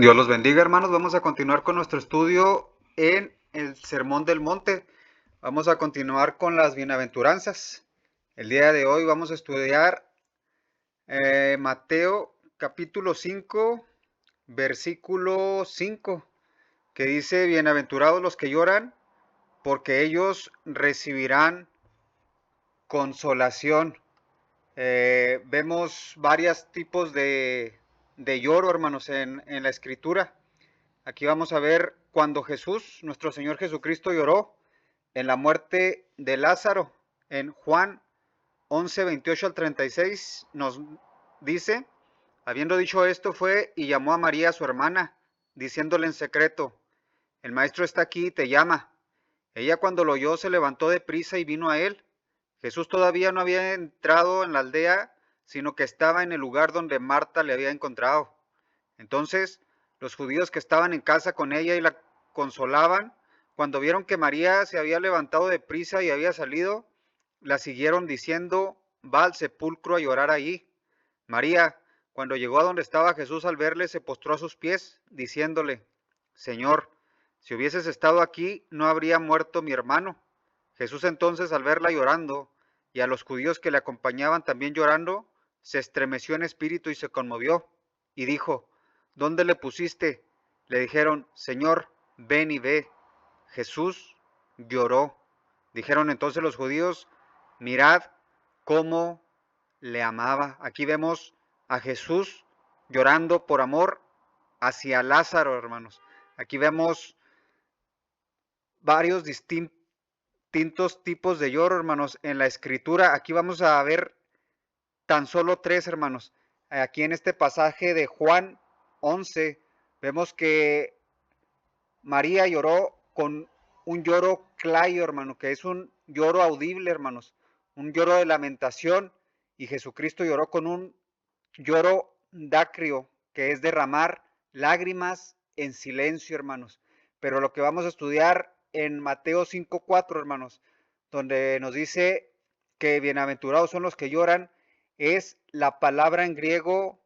Dios los bendiga, hermanos. Vamos a continuar con nuestro estudio en el Sermón del Monte. Vamos a continuar con las bienaventuranzas. El día de hoy vamos a estudiar Mateo capítulo 5, versículo 5, que dice, bienaventurados los que lloran, porque ellos recibirán consolación. Vemos varios tipos de lloro, hermanos, en la escritura. Aquí vamos a ver cuando Jesús, nuestro Señor Jesucristo, lloró en la muerte de Lázaro. En Juan 11, 28 al 36 nos dice, habiendo dicho esto, fue y llamó a María, su hermana, diciéndole en secreto, el maestro está aquí y te llama. Ella cuando lo oyó se levantó de prisa y vino a él. Jesús todavía no había entrado en la aldea, sino que estaba en el lugar donde Marta le había encontrado. Entonces, los judíos que estaban en casa con ella y la consolaban, cuando vieron que María se había levantado de prisa y había salido, la siguieron diciendo, va al sepulcro a llorar allí. María, cuando llegó a donde estaba Jesús al verle, se postró a sus pies, diciéndole, Señor, si hubieses estado aquí, no habría muerto mi hermano. Jesús entonces, al verla llorando, y a los judíos que le acompañaban también llorando, se estremeció en espíritu y se conmovió, y dijo, ¿dónde le pusiste? Le dijeron, Señor, ven y ve. Jesús lloró. Dijeron entonces los judíos, mirad cómo le amaba. Aquí vemos a Jesús llorando por amor hacia Lázaro, hermanos. Aquí vemos varios distintos tipos de lloro, hermanos, en la escritura. Aquí vamos a ver tan solo tres, hermanos. Aquí en este pasaje de Juan 11, vemos que María lloró con un lloro clayo, hermano, que es un lloro audible, hermanos, un lloro de lamentación, y Jesucristo lloró con un lloro dacrio, que es derramar lágrimas en silencio, hermanos. Pero lo que vamos a estudiar en Mateo 5:4, hermanos, donde nos dice que bienaventurados son los que lloran, es la palabra en griego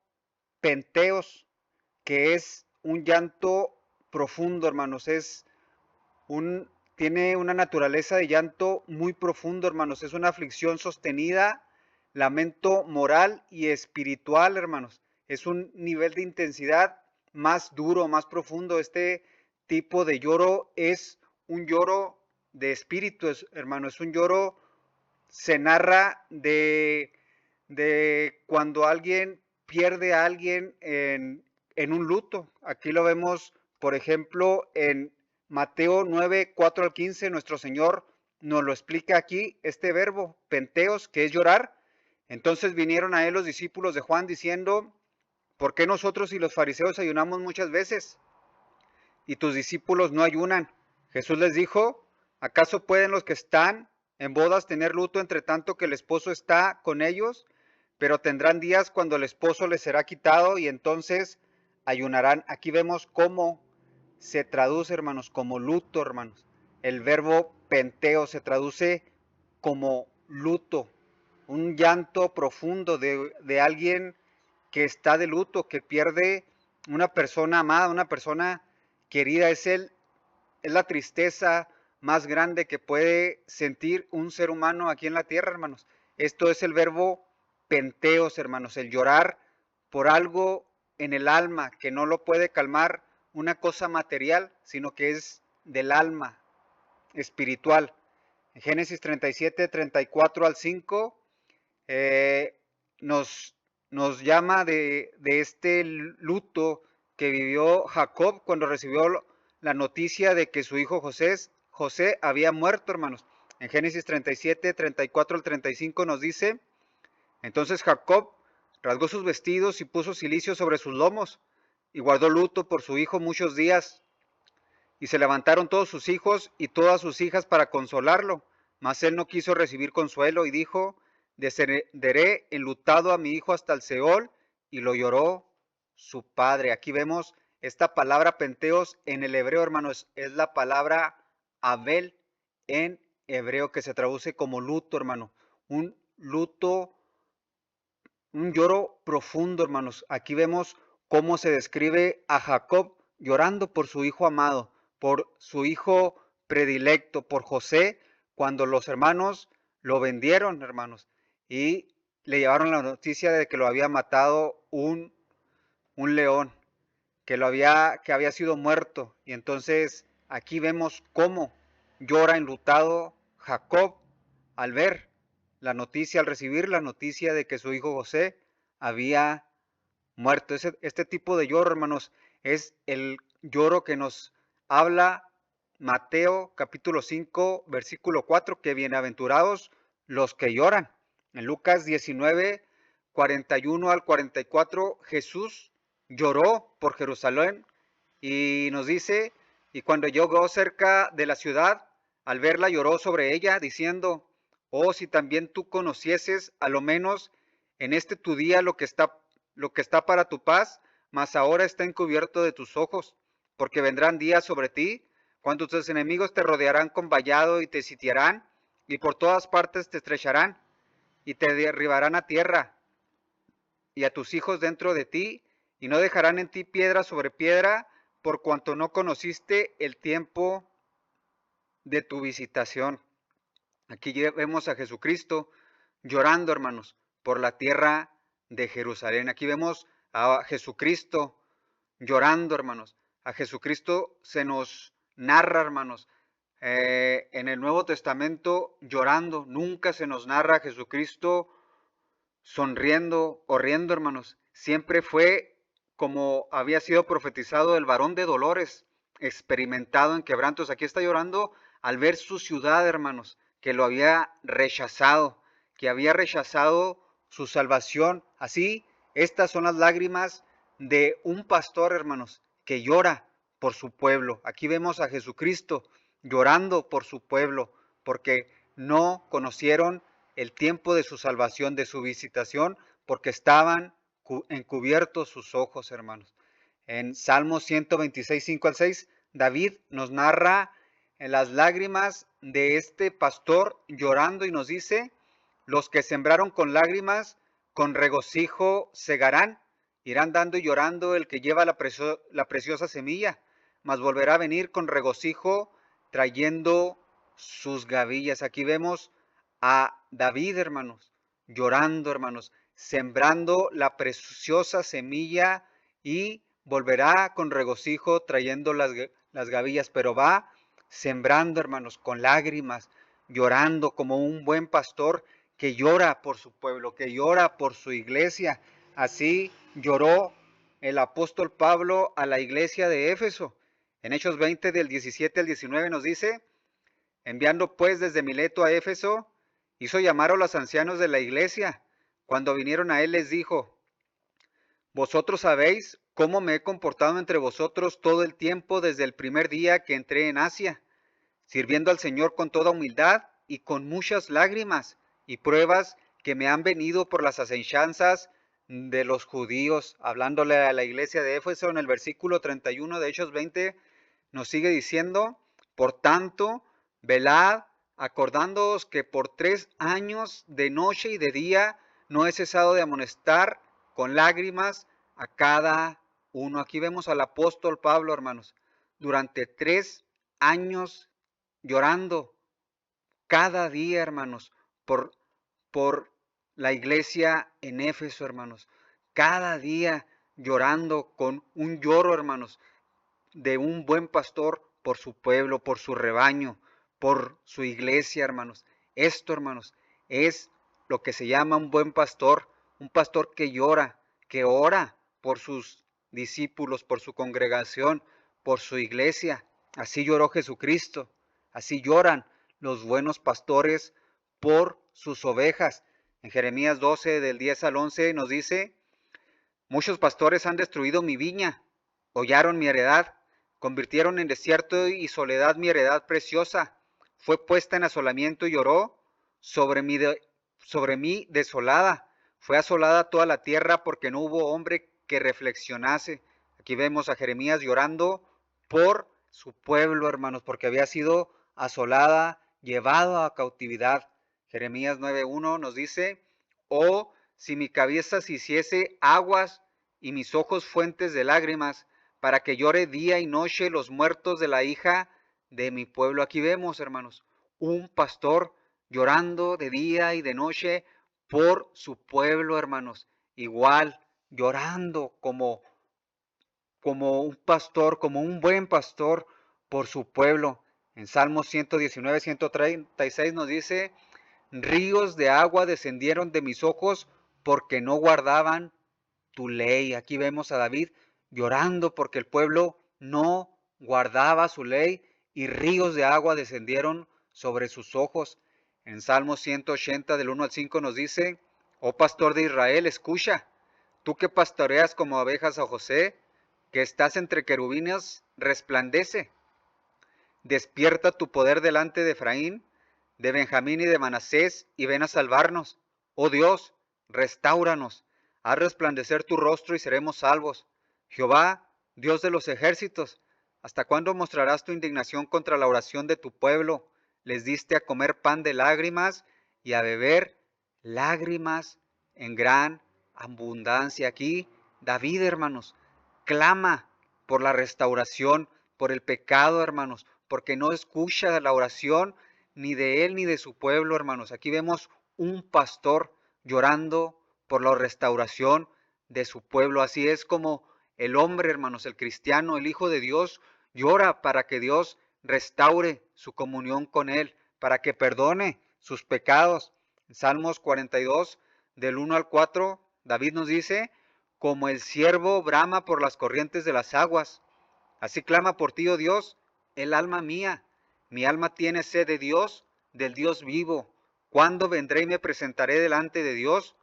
penteos, que es un llanto profundo, hermanos, tiene una naturaleza de llanto muy profundo, hermanos, es una aflicción sostenida, lamento moral y espiritual, hermanos, es un nivel de intensidad más duro, más profundo. Este tipo de lloro es un lloro de espíritu, hermano, es un lloro, se narra de cuando alguien pierde a alguien en un luto. Aquí lo vemos, por ejemplo, en Mateo 9, 4 al 15, nuestro Señor nos lo explica aquí, este verbo, penteos, que es llorar. Entonces vinieron a él los discípulos de Juan diciendo, ¿por qué nosotros y los fariseos ayunamos muchas veces y tus discípulos no ayunan? Jesús les dijo, ¿acaso pueden los que están en bodas tener luto entre tanto que el esposo está con ellos? Pero tendrán días cuando el esposo les será quitado y entonces ayunarán. Aquí vemos cómo se traduce, hermanos, como luto, hermanos. El verbo penteo se traduce como luto, un llanto profundo de alguien que está de luto, que pierde una persona amada, una persona querida. Es la tristeza más grande que puede sentir un ser humano aquí en la tierra, hermanos. Esto es el verbo penteos, hermanos, el llorar por algo en el alma que no lo puede calmar una cosa material, sino que es del alma espiritual. En Génesis 37, 34 al 5, eh, nos, nos llama de este luto que vivió Jacob cuando recibió la noticia de que su hijo José había muerto, hermanos. En Génesis 37, 34 al 35 nos dice, entonces Jacob rasgó sus vestidos y puso cilicio sobre sus lomos y guardó luto por su hijo muchos días. Y se levantaron todos sus hijos y todas sus hijas para consolarlo. Mas él no quiso recibir consuelo y dijo, descenderé enlutado a mi hijo hasta el Seol, y lo lloró su padre. Aquí vemos esta palabra penteos en el hebreo, hermanos, es la palabra Abel en hebreo, que se traduce como luto, hermano. Un luto, un lloro profundo, hermanos. Aquí vemos cómo se describe a Jacob llorando por su hijo amado, por su hijo predilecto, por José, cuando los hermanos lo vendieron, hermanos, y le llevaron la noticia de que lo había matado un león, que había sido muerto. Y entonces aquí vemos cómo llora enlutado Jacob al ver la noticia, al recibir la noticia de que su hijo José había muerto. Este tipo de lloro, hermanos, es el lloro que nos habla Mateo capítulo 5, versículo 4, que bienaventurados los que lloran. En Lucas 19, 41 al 44, Jesús lloró por Jerusalén y nos dice, y cuando llegó cerca de la ciudad, al verla lloró sobre ella, diciendo, oh, si también tú conocieses a lo menos en este tu día lo que está para tu paz, mas ahora está encubierto de tus ojos, porque vendrán días sobre ti, cuando tus enemigos te rodearán con vallado y te sitiarán, y por todas partes te estrecharán, y te derribarán a tierra, y a tus hijos dentro de ti, y no dejarán en ti piedra sobre piedra, por cuanto no conociste el tiempo de tu visitación. Aquí vemos a Jesucristo llorando, hermanos, por la tierra de Jerusalén. Aquí vemos a Jesucristo llorando, hermanos. A Jesucristo se nos narra, hermanos, en el Nuevo Testamento llorando. Nunca se nos narra a Jesucristo sonriendo o riendo, hermanos. Siempre fue como había sido profetizado el varón de dolores, experimentado en quebrantos. Aquí está llorando al ver su ciudad, hermanos, que lo había rechazado, que había rechazado su salvación. Así, estas son las lágrimas de un pastor, hermanos, que llora por su pueblo. Aquí vemos a Jesucristo llorando por su pueblo, porque no conocieron el tiempo de su salvación, de su visitación, porque estaban encubiertos sus ojos, hermanos. En Salmos 126, 5 al 6, David nos narra en las lágrimas de este pastor llorando y nos dice, los que sembraron con lágrimas, con regocijo segarán, irán dando y llorando el que lleva la preciosa semilla, mas volverá a venir con regocijo trayendo sus gavillas. Aquí vemos a David, hermanos, llorando, hermanos, sembrando la preciosa semilla y volverá con regocijo trayendo las gavillas, pero va sembrando, hermanos, con lágrimas, llorando como un buen pastor que llora por su pueblo, que llora por su iglesia. Así lloró el apóstol Pablo a la iglesia de Éfeso. En Hechos 20 del 17 al 19 nos dice, enviando pues desde Mileto a Éfeso, hizo llamar a los ancianos de la iglesia. Cuando vinieron a él les dijo, vosotros sabéis cómo me he comportado entre vosotros todo el tiempo desde el primer día que entré en Asia, sirviendo al Señor con toda humildad y con muchas lágrimas y pruebas que me han venido por las asechanzas de los judíos. Hablándole a la iglesia de Éfeso en el versículo 31 de Hechos 20, nos sigue diciendo, por tanto, velad, acordándoos que por 3 años de noche y de día no he cesado de amonestar con lágrimas a cada uno. Aquí vemos al apóstol Pablo, hermanos, durante 3 años llorando cada día, hermanos, por la iglesia en Éfeso, hermanos. Cada día llorando con un lloro, hermanos, de un buen pastor por su pueblo, por su rebaño, por su iglesia, hermanos. Esto, hermanos, es lo que se llama un pastor que llora, que ora por sus discípulos, por su congregación, por su iglesia. Así lloró Jesucristo, así lloran los buenos pastores por sus ovejas. En Jeremías 12, del 10 al 11, nos dice, muchos pastores han destruido mi viña, hollaron mi heredad, convirtieron en desierto y soledad mi heredad preciosa. Fue puesta en asolamiento y lloró sobre mí desolada. Fue asolada toda la tierra porque no hubo hombre que reflexionase. Aquí vemos a Jeremías llorando por su pueblo, hermanos, porque había sido asolada, llevado a cautividad. Jeremías 9:1 nos dice, oh, si mi cabeza se hiciese aguas y mis ojos fuentes de lágrimas, para que llore día y noche los muertos de la hija de mi pueblo. Aquí vemos, hermanos, un pastor llorando de día y de noche por su pueblo, hermanos. Igual, llorando como un pastor, como un buen pastor por su pueblo. En Salmos 119, 136 nos dice, ríos de agua descendieron de mis ojos porque no guardaban tu ley. Aquí vemos a David llorando porque el pueblo no guardaba su ley y ríos de agua descendieron sobre sus ojos. En Salmos 180 del 1 al 5 nos dice, oh pastor de Israel, escucha, tú que pastoreas como abejas a José, que estás entre querubines, resplandece. Despierta tu poder delante de Efraín, de Benjamín y de Manasés, y ven a salvarnos. Oh Dios, restáuranos. Haz resplandecer tu rostro y seremos salvos. Jehová, Dios de los ejércitos, ¿hasta cuándo mostrarás tu indignación contra la oración de tu pueblo? Les diste a comer pan de lágrimas y a beber lágrimas en gran abundancia. Aquí David, hermanos, clama por la restauración, por el pecado, hermanos, porque no escucha la oración ni de él ni de su pueblo, hermanos. Aquí vemos un pastor llorando por la restauración de su pueblo. Así es como el hombre, hermanos, el cristiano, el Hijo de Dios, llora para que Dios restaure su comunión con él, para que perdone sus pecados. En Salmos 42, del 1 al 4, David nos dice, como el ciervo brama por las corrientes de las aguas, así clama por ti, oh Dios, el alma mía. Mi alma tiene sed de Dios, del Dios vivo. ¿Cuándo vendré y me presentaré delante de Dios?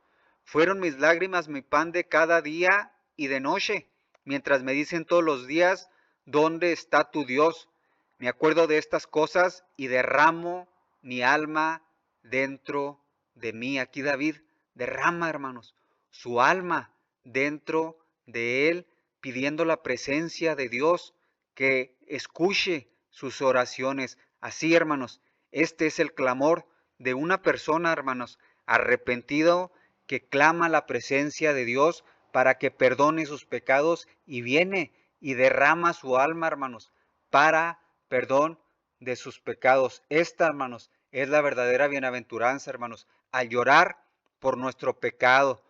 Fueron mis lágrimas mi pan de cada día y de noche, mientras me dicen todos los días, ¿dónde está tu Dios? Me acuerdo de estas cosas y derramo mi alma dentro de mí. Aquí David derrama, hermanos, su alma dentro de él, pidiendo la presencia de Dios, que escuche sus oraciones. Así, hermanos, este es el clamor de una persona, hermanos, arrepentido, que clama la presencia de Dios para que perdone sus pecados y viene y derrama su alma, hermanos, para perdón de sus pecados. Esta, hermanos, es la verdadera bienaventuranza, hermanos, al llorar por nuestro pecado,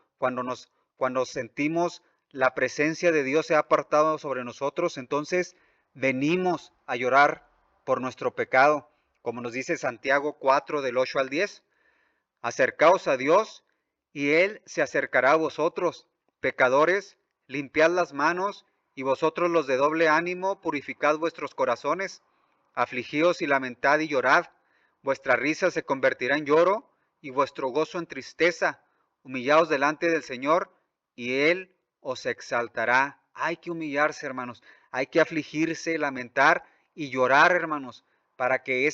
cuando sentimos la presencia de Dios se ha apartado sobre nosotros, entonces venimos a llorar por nuestro pecado, como nos dice Santiago 4 del 8 al 10. Acercaos a Dios y Él se acercará a vosotros. Pecadores, limpiad las manos, y vosotros los de doble ánimo, purificad vuestros corazones. Afligíos y lamentad y llorad. Vuestra risa se convertirá en lloro y vuestro gozo en tristeza. Humillaos delante del Señor y Él os exaltará. Hay que humillarse, hermanos. Hay que afligirse, lamentar y llorar, hermanos, para que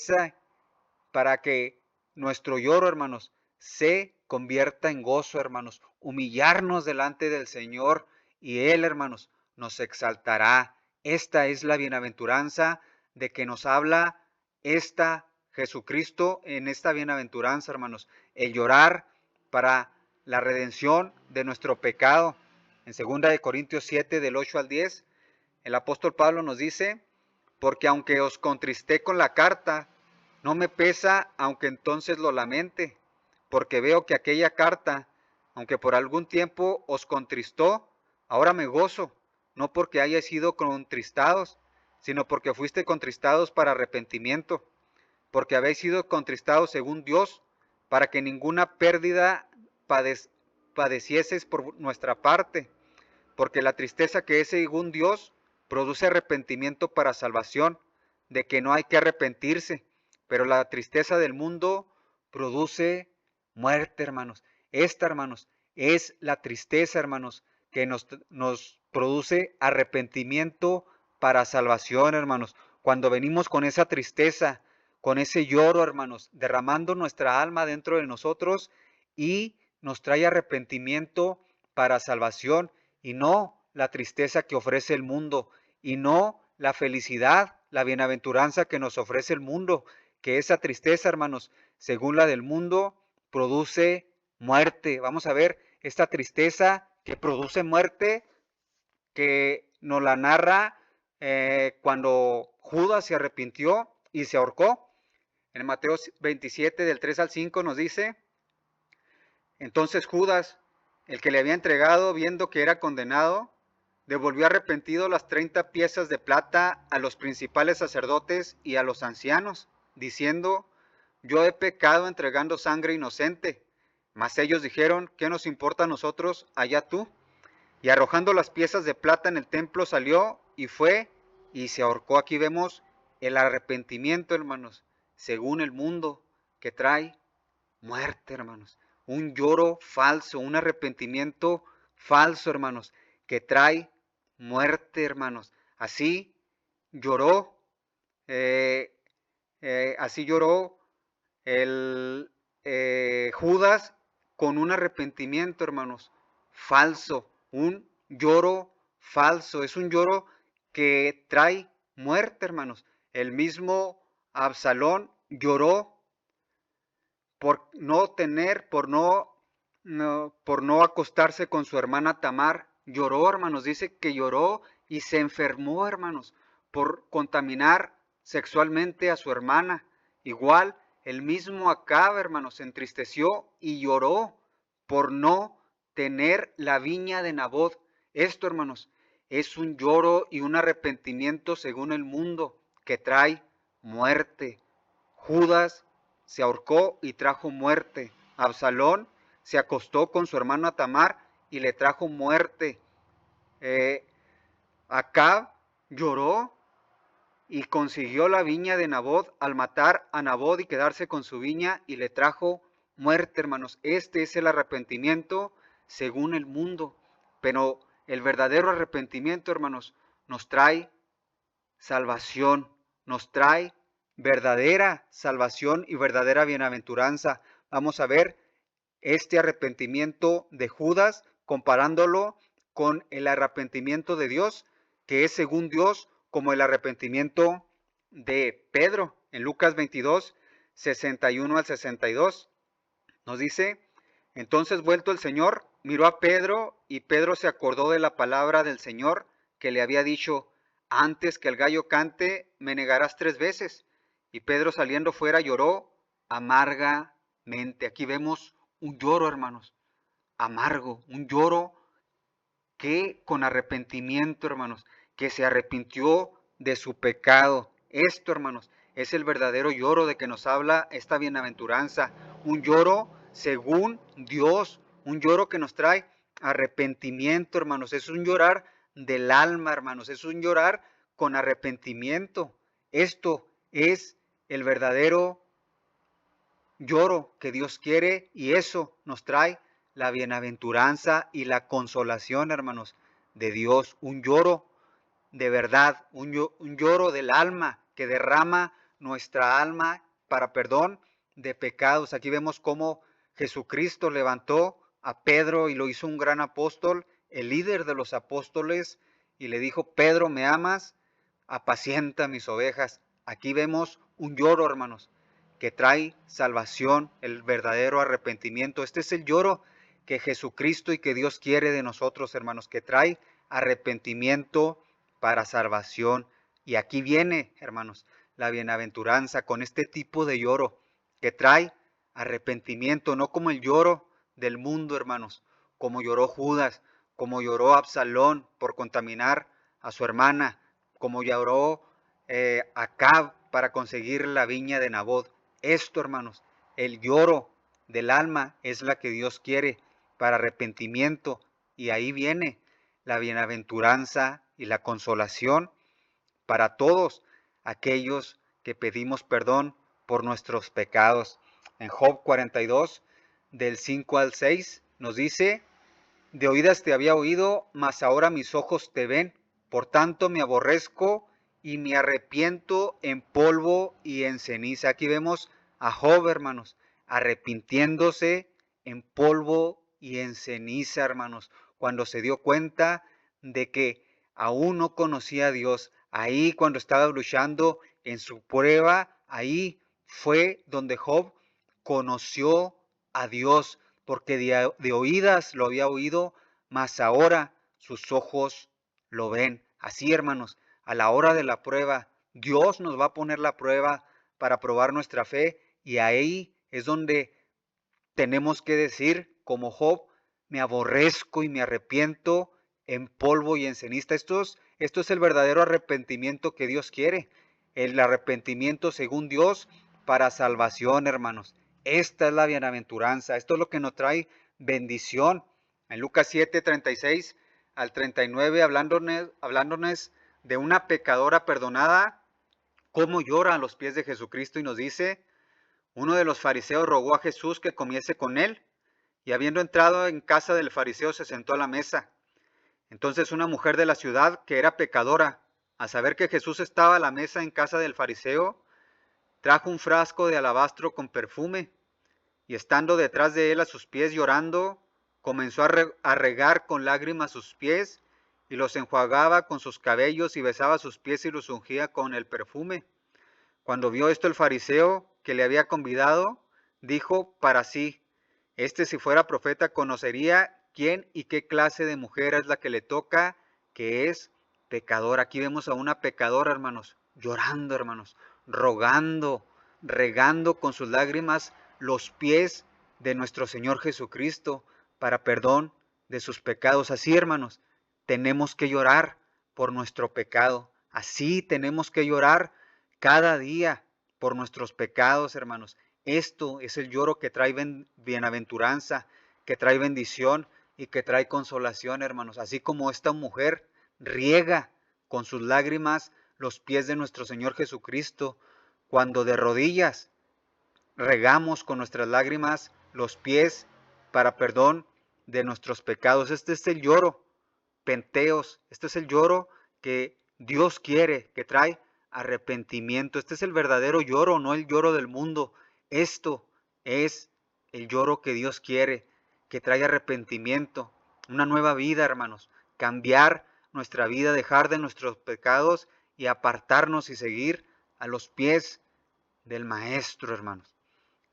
nuestro lloro, hermanos, se convierta en gozo, hermanos. Humillarnos delante del Señor y Él, hermanos, nos exaltará. Esta es la bienaventuranza de que nos habla esta Jesucristo en esta bienaventuranza, hermanos. El llorar para la redención de nuestro pecado. En 2 Corintios 7, del 8 al 10, el apóstol Pablo nos dice, porque aunque os contristé con la carta, no me pesa, aunque entonces lo lamente, porque veo que aquella carta, aunque por algún tiempo os contristó, ahora me gozo, no porque hayáis sido contristados, sino porque fuiste contristados para arrepentimiento, porque habéis sido contristados según Dios, para que ninguna pérdida padecieseis por nuestra parte, porque la tristeza que es según Dios produce arrepentimiento para salvación, de que no hay que arrepentirse, pero la tristeza del mundo produce muerte, hermanos. Esta, hermanos, es la tristeza, hermanos, que nos produce arrepentimiento para salvación, hermanos. Cuando venimos con esa tristeza, con ese lloro, hermanos, derramando nuestra alma dentro de nosotros y nos trae arrepentimiento para salvación y no la tristeza que ofrece el mundo y no la felicidad, la bienaventuranza que nos ofrece el mundo, que esa tristeza, hermanos, según la del mundo, produce muerte. Vamos a ver, esta tristeza que produce muerte que nos la narra cuando Judas se arrepintió y se ahorcó. En Mateo 27, del 3 al 5 nos dice: entonces Judas, el que le había entregado, viendo que era condenado, devolvió arrepentido las 30 piezas de plata a los principales sacerdotes y a los ancianos, diciendo: yo he pecado entregando sangre inocente. Mas ellos dijeron: ¿qué nos importa a nosotros? Allá tú. Y arrojando las piezas de plata en el templo, salió y fue y se ahorcó. Aquí vemos el arrepentimiento, hermanos, según el mundo, que trae muerte, hermanos. Un lloro falso, un arrepentimiento falso, hermanos, que trae muerte, hermanos. Así lloró, eh, así lloró el Judas, con un arrepentimiento, hermanos, falso, un lloro falso. Es un lloro que trae muerte, hermanos. El mismo Absalón lloró por no tener, por no acostarse con su hermana Tamar. Lloró, hermanos, dice que lloró y se enfermó, hermanos, por contaminar sexualmente a su hermana. Igual, el mismo Acab, hermanos, se entristeció y lloró por no tener la viña de Nabot. Esto, hermanos, es un lloro y un arrepentimiento según el mundo que trae muerte. Judas se ahorcó y trajo muerte. Absalón se acostó con su hermano Tamar y le trajo muerte. Eh, Acab lloró y consiguió la viña de Nabot al matar a Nabot y quedarse con su viña, y le trajo muerte, hermanos. Este es el arrepentimiento según el mundo. Pero el verdadero arrepentimiento, hermanos, nos trae salvación, nos trae verdadera salvación y verdadera bienaventuranza. Vamos a ver este arrepentimiento de Judas comparándolo con el arrepentimiento de Dios, que es según Dios como el arrepentimiento de Pedro. En Lucas 22, 61 al 62, nos dice: entonces vuelto el Señor, miró a Pedro, y Pedro se acordó de la palabra del Señor que le había dicho: antes que el gallo cante, me negarás 3 veces. Y Pedro, saliendo fuera, lloró amargamente. Aquí vemos un lloro, hermanos, amargo, un lloro que con arrepentimiento, hermanos, que se arrepintió de su pecado. Esto, hermanos, es el verdadero lloro de que nos habla esta bienaventuranza. Un lloro según Dios, un lloro que nos trae arrepentimiento, hermanos. Es un llorar del alma, hermanos. Es un llorar con arrepentimiento. Esto es el verdadero lloro que Dios quiere, y eso nos trae la bienaventuranza y la consolación, hermanos, de Dios. Un lloro de verdad, un lloro del alma que derrama nuestra alma para perdón de pecados. Aquí vemos cómo Jesucristo levantó a Pedro y lo hizo un gran apóstol, el líder de los apóstoles, y le dijo: Pedro, ¿me amas? Apacienta mis ovejas. Aquí vemos un lloro, hermanos, que trae salvación, el verdadero arrepentimiento. Este es el lloro que Jesucristo y que Dios quiere de nosotros, hermanos, que trae arrepentimiento para salvación. Y aquí viene, hermanos, la bienaventuranza con este tipo de lloro que trae arrepentimiento, no como el lloro del mundo, hermanos, como lloró Judas, como lloró Absalón por contaminar a su hermana, como lloró Acab para conseguir la viña de Nabot. Esto, hermanos, el lloro del alma es la que Dios quiere para arrepentimiento, y ahí viene la bienaventuranza y la consolación para todos aquellos que pedimos perdón por nuestros pecados. En Job 42, del 5 al 6, nos dice: de oídas te había oído, mas ahora mis ojos te ven. Por tanto me aborrezco y me arrepiento en polvo y en ceniza. Aquí vemos a Job, hermanos, arrepintiéndose en polvo y en ceniza, hermanos, cuando se dio cuenta de que aún no conocía a Dios. Ahí, cuando estaba luchando en su prueba, ahí fue donde Job conoció a Dios, porque de oídas lo había oído, mas ahora sus ojos lo ven. Así, hermanos, a la hora de la prueba, Dios nos va a poner la prueba para probar nuestra fe, y ahí es donde tenemos que decir, como Job, me aborrezco y me arrepiento en polvo y en ceniza. Esto es el verdadero arrepentimiento que Dios quiere. El arrepentimiento según Dios para salvación, hermanos. Esta es la bienaventuranza. Esto es lo que nos trae bendición. En Lucas 7:36 al 39, hablándonos de una pecadora perdonada, cómo llora a los pies de Jesucristo, y nos dice: uno de los fariseos rogó a Jesús que comiese con él, y habiendo entrado en casa del fariseo se sentó a la mesa. Entonces una mujer de la ciudad, que era pecadora, a saber que Jesús estaba a la mesa en casa del fariseo, trajo un frasco de alabastro con perfume, y estando detrás de él a sus pies llorando, comenzó a regar con lágrimas sus pies, y los enjuagaba con sus cabellos, y besaba sus pies y los ungía con el perfume. Cuando vio esto el fariseo que le había convidado, dijo para sí: este, si fuera profeta, conocería quién y qué clase de mujer es la que le toca, que es pecadora. Aquí vemos a una pecadora, hermanos, llorando, hermanos, rogando, regando con sus lágrimas los pies de nuestro Señor Jesucristo para perdón de sus pecados. Así, hermanos, tenemos que llorar por nuestro pecado. Así tenemos que llorar cada día por nuestros pecados, hermanos. Esto es el lloro que trae bienaventuranza, que trae bendición y que trae consolación, hermanos. Así como esta mujer riega con sus lágrimas los pies de nuestro Señor Jesucristo, cuando de rodillas regamos con nuestras lágrimas los pies para perdón de nuestros pecados. Este es el lloro, penteos, este es el lloro que Dios quiere, que trae arrepentimiento. Este es el verdadero lloro, no el lloro del mundo. Esto es el lloro que Dios quiere, que trae arrepentimiento, una nueva vida, hermanos. Cambiar nuestra vida, dejar de nuestros pecados y apartarnos y seguir a los pies del Maestro, hermanos.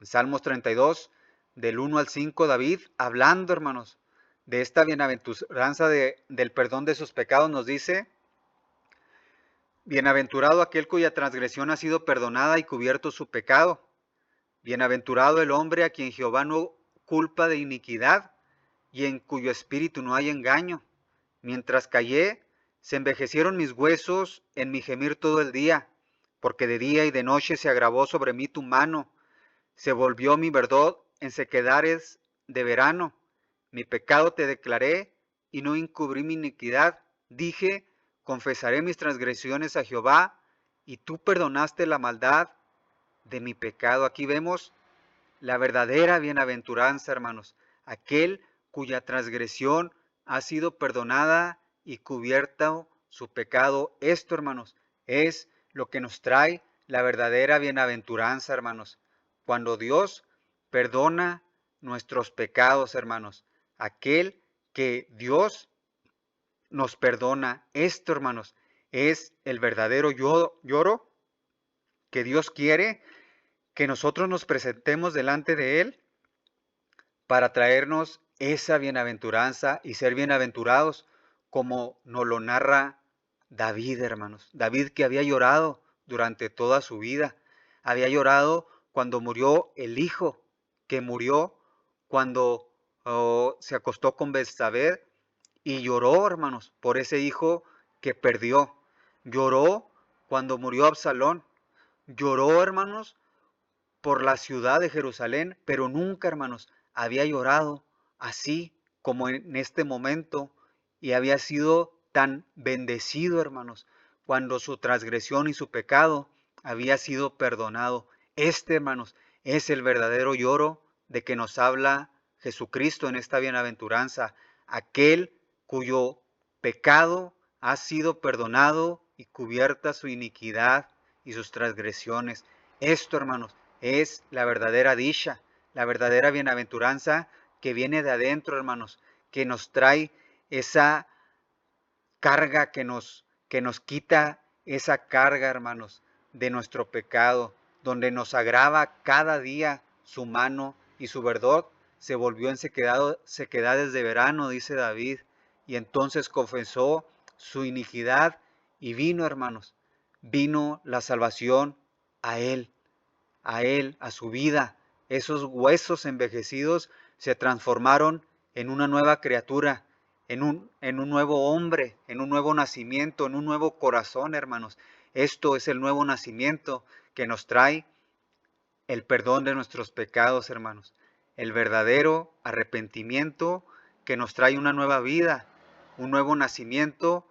En Salmos 32, del 1 al 5, David, hablando, hermanos, de esta bienaventuranza del perdón de sus pecados, nos dice: bienaventurado aquel cuya transgresión ha sido perdonada y cubierto su pecado. Bienaventurado el hombre a quien Jehová no culpa de iniquidad y en cuyo espíritu no hay engaño. Mientras callé, se envejecieron mis huesos en mi gemir todo el día, porque de día y de noche se agravó sobre mí tu mano. Se volvió mi verdad en sequedades de verano. Mi pecado te declaré y no encubrí mi iniquidad. Dije: confesaré mis transgresiones a Jehová, y tú perdonaste la maldad de mi pecado. Aquí vemos la verdadera bienaventuranza, hermanos. Aquel cuya transgresión ha sido perdonada y cubierta su pecado. Esto, hermanos, es lo que nos trae la verdadera bienaventuranza, hermanos. Cuando Dios perdona nuestros pecados, hermanos. Aquel que Dios nos perdona. Esto, hermanos, es el verdadero lloro que Dios quiere que nosotros nos presentemos delante de Él para traernos esa bienaventuranza y ser bienaventurados, como nos lo narra David, hermanos. David, que había llorado durante toda su vida, había llorado cuando murió el hijo, que murió cuando se acostó con Betsabé, y lloró, hermanos, por ese hijo que perdió. Lloró cuando murió Absalón. Lloró, hermanos, por la ciudad de Jerusalén, pero nunca, hermanos, había llorado así como en este momento, y había sido tan bendecido, hermanos, cuando su transgresión y su pecado había sido perdonado. Este, hermanos, es el verdadero lloro de que nos habla Jesucristo en esta bienaventuranza, aquel cuyo pecado ha sido perdonado y cubierta su iniquidad y sus transgresiones. Esto, hermanos, es la verdadera dicha, la verdadera bienaventuranza que viene de adentro, hermanos, que nos trae esa carga, que nos quita esa carga, hermanos, de nuestro pecado, donde nos agrava cada día su mano, y su verdad se volvió en sequedades de verano, dice David, y entonces confesó su iniquidad y vino, hermanos, vino la salvación a él, a su vida. Esos huesos envejecidos se transformaron en una nueva criatura, en un nuevo hombre, en un nuevo nacimiento, en un nuevo corazón, hermanos. Esto es el nuevo nacimiento que nos trae el perdón de nuestros pecados, hermanos. El verdadero arrepentimiento que nos trae una nueva vida, un nuevo nacimiento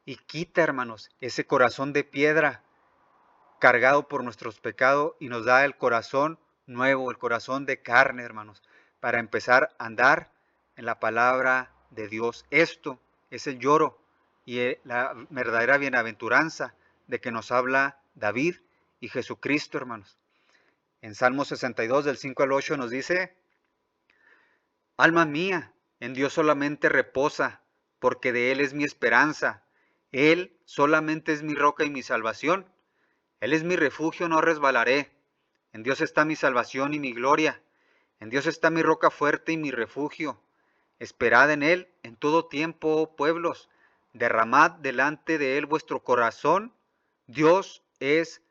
y quita, hermanos, ese corazón de piedra cargado por nuestros pecados y nos da el corazón nuevo, el corazón de carne, hermanos, para empezar a andar en la palabra de Dios. Esto es el lloro y la verdadera bienaventuranza de que nos habla David y Jesucristo, hermanos. En Salmo 62, del 5 al 8 nos dice: alma mía, en Dios solamente reposa, porque de Él es mi esperanza. Él solamente es mi roca y mi salvación. Él es mi refugio, no resbalaré. En Dios está mi salvación y mi gloria. En Dios está mi roca fuerte y mi refugio. Esperad en Él en todo tiempo, oh pueblos. Derramad delante de Él vuestro corazón. Dios es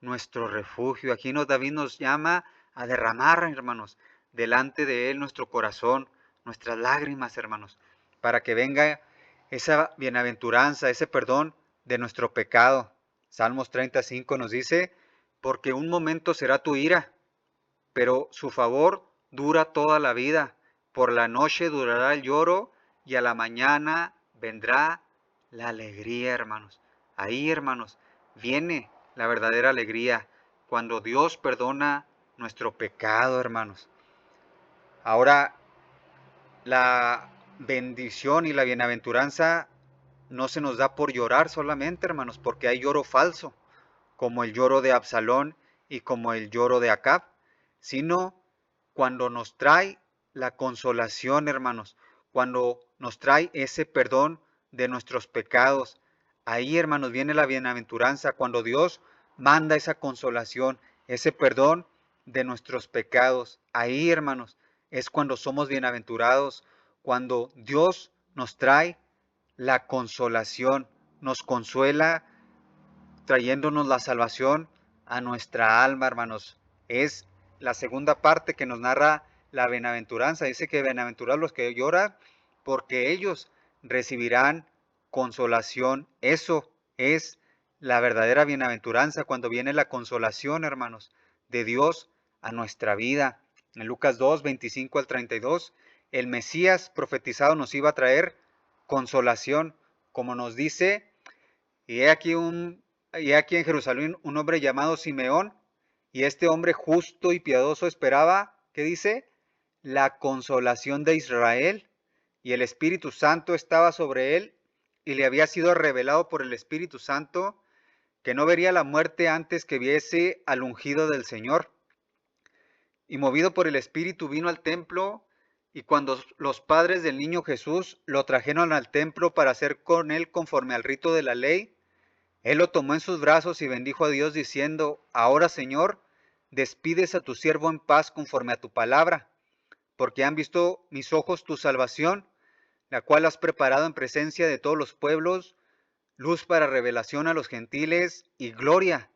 nuestro refugio. Aquí David nos llama a derramar, hermanos, delante de Él nuestro corazón, nuestras lágrimas, hermanos, para que venga esa bienaventuranza, ese perdón de nuestro pecado. Salmos 35 nos dice: porque un momento será tu ira, pero su favor dura toda la vida. Por la noche durará el lloro y a la mañana vendrá la alegría, hermanos. Ahí, hermanos, viene la verdadera alegría cuando Dios perdona nuestro pecado, hermanos. Ahora, la bendición y la bienaventuranza no se nos da por llorar solamente, hermanos, porque hay lloro falso, como el lloro de Absalón y como el lloro de Acab, sino cuando nos trae la consolación, hermanos, cuando nos trae ese perdón de nuestros pecados. Ahí, hermanos, viene la bienaventuranza, cuando Dios manda esa consolación, ese perdón de nuestros pecados. Ahí, hermanos, es cuando somos bienaventurados, cuando Dios nos trae la consolación, nos consuela trayéndonos la salvación a nuestra alma, hermanos. Es la segunda parte que nos narra la bienaventuranza. Dice que bienaventurados los que lloran, porque ellos recibirán consolación. Eso es la verdadera bienaventuranza, cuando viene la consolación, hermanos, de Dios a nuestra vida. En Lucas 2, 25 al 32, el Mesías profetizado nos iba a traer consolación, como nos dice: y he aquí en Jerusalén un hombre llamado Simeón, y este hombre justo y piadoso esperaba, ¿qué dice? La consolación de Israel, y el Espíritu Santo estaba sobre él, y le había sido revelado por el Espíritu Santo que no vería la muerte antes que viese al ungido del Señor. Y movido por el Espíritu vino al templo, y cuando los padres del niño Jesús lo trajeron al templo para hacer con él conforme al rito de la ley, él lo tomó en sus brazos y bendijo a Dios diciendo: ahora, Señor, despides a tu siervo en paz conforme a tu palabra, porque han visto mis ojos tu salvación, la cual has preparado en presencia de todos los pueblos, luz para revelación a los gentiles y gloria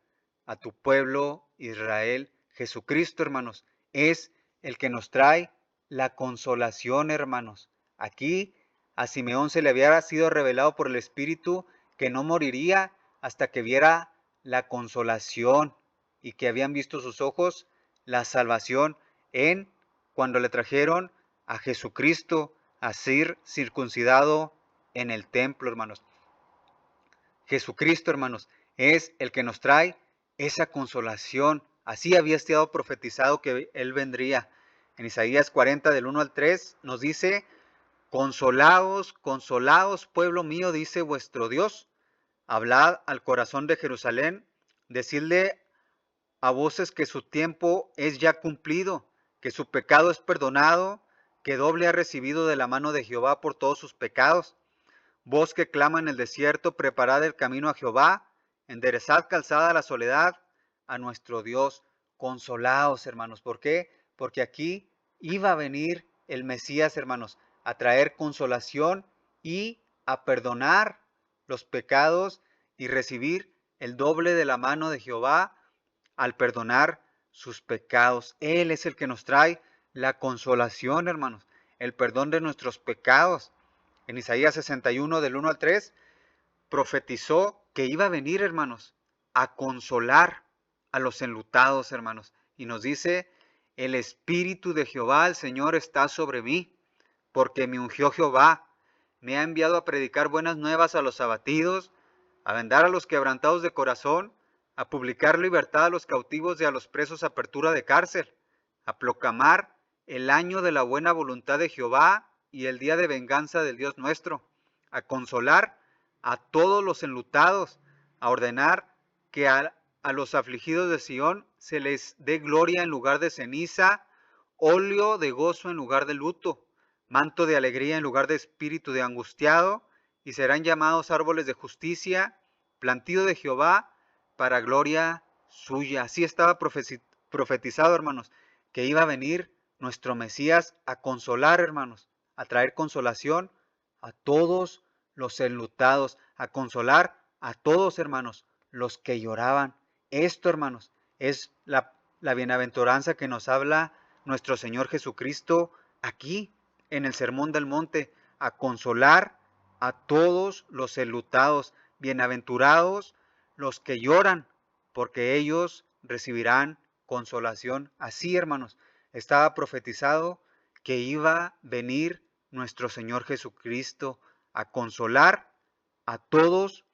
a tu pueblo Israel. Jesucristo, hermanos, es el que nos trae la consolación, hermanos. Aquí a Simeón se le había sido revelado por el Espíritu que no moriría hasta que viera la consolación, y que habían visto sus ojos la salvación en cuando le trajeron a Jesucristo a ser circuncidado en el templo, hermanos. Jesucristo, hermanos, es el que nos trae esa consolación. Así había estado profetizado que Él vendría. En Isaías 40, del 1 al 3, nos dice: consolaos, consolaos, pueblo mío, dice vuestro Dios. Hablad al corazón de Jerusalén, decidle a voces que su tiempo es ya cumplido, que su pecado es perdonado, que doble ha recibido de la mano de Jehová por todos sus pecados. Voz que clama en el desierto: preparad el camino a Jehová, enderezad calzada la soledad a nuestro Dios. Consolaos, hermanos. ¿Por qué? Porque aquí iba a venir el Mesías, hermanos, a traer consolación y a perdonar los pecados y recibir el doble de la mano de Jehová al perdonar sus pecados. Él es el que nos trae la consolación, hermanos, el perdón de nuestros pecados. En Isaías 61, del 1 al 3, profetizó que iba a venir, hermanos, a consolar a los enlutados, hermanos. Y nos dice, el Espíritu de Jehová, el Señor, está sobre mí, porque me ungió Jehová. Me ha enviado a predicar buenas nuevas a los abatidos, a vendar a los quebrantados de corazón, a publicar libertad a los cautivos y a los presos apertura de cárcel, a proclamar el año de la buena voluntad de Jehová y el día de venganza del Dios nuestro, a consolar a todos los enlutados, a ordenar que a los afligidos de Sión se les dé gloria en lugar de ceniza, óleo de gozo en lugar de luto, manto de alegría en lugar de espíritu de angustiado, y serán llamados árboles de justicia, plantío de Jehová para gloria suya. Así estaba profetizado, hermanos, que iba a venir nuestro Mesías a consolar, hermanos, a traer consolación a todos los enlutados, a consolar a todos, hermanos, los que lloraban. Esto, hermanos, es la bienaventuranza que nos habla nuestro Señor Jesucristo aquí en el Sermón del Monte, a consolar a todos los enlutados. Bienaventurados los que lloran, porque ellos recibirán consolación. Así, hermanos, estaba profetizado que iba a venir nuestro Señor Jesucristo a consolar a todos